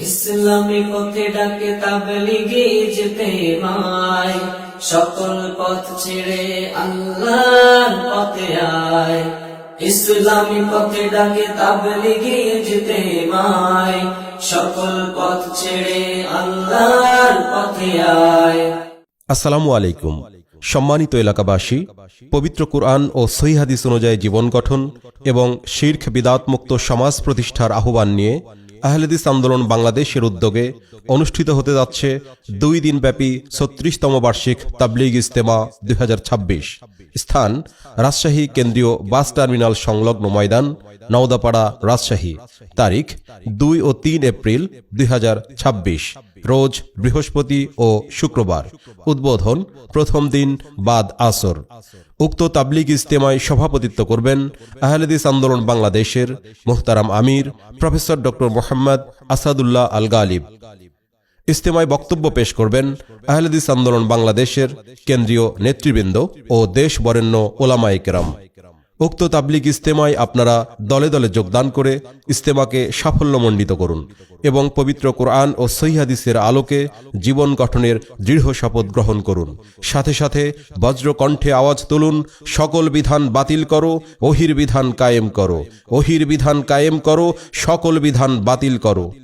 ইসলামী পথে ডাকে তাবলীগে ইজতেমায়, সকল পথ ছেড়ে আল্লাহর পথে আয়। ইসলামী পথে ডাকে তাবলীগে ইজতেমায়, সকল পথ ছেড়ে আল্লাহর পথে আয়। আসসালামু আলাইকুম। সম্মানিত এলাকাবাসী, পবিত্র কুরআন ও সহিহ হাদিস অনুযায়ী জীবন গঠন এবং শিরক বিদআত মুক্ত সমাজ প্রতিষ্ঠার আহ্বান নিয়ে আহলে হাদিস আন্দোলন বাংলাদেশের উদ্যোগে অনুষ্ঠিত হতে যাচ্ছে 2 দিনব্যাপী 36তম বার্ষিক তাবলীগ ইজতেমা 2026। স্থান রাজশাহী কেন্দ্রীয় বাস টার্মিনাল সংলগ্ন ময়দান, নওদাপাড়া, রাজশাহী। তারিখ 2 ও 3 এপ্রিল 2026, রোজ বৃহস্পতি ও শুক্রবার। উদ্বোধন প্রথম দিন বাদ আসর। উক্ত তাবলীগ ইজতেমায় সভাপতিত্ব করবেন আহলে হাদিস আন্দোলন বাংলাদেশের মুহতারাম আমির প্রফেসর ডক্টর মোহাম্মদ আসাদুল্লাহ আল গালিব। ইজতেমায় বক্তব্য পেশ করবেন আহলে হাদিস আন্দোলন বাংলাদেশের কেন্দ্রীয় নেতৃবৃন্দ ও দেশ বরেণ্য ওলামায়ে কেরাম। উক্ত তাবলীগ ইজতেমায় আপনারা দলে দলে যোগদান করে ইজতেমাকে সাফল্যমণ্ডিত করুন এবং পবিত্র কোরআন ও সহিহ হাদিসের আলোকে জীবন গঠনের দৃঢ় শপথ গ্রহণ করুন। সাথে সাথে বজ্রকণ্ঠে আওয়াজ তুলুন, সকল বিধান বাতিল করো, ওহির বিধান কায়েম করো, ওহির বিধান কায়েম করো, সকল বিধান বাতিল করো।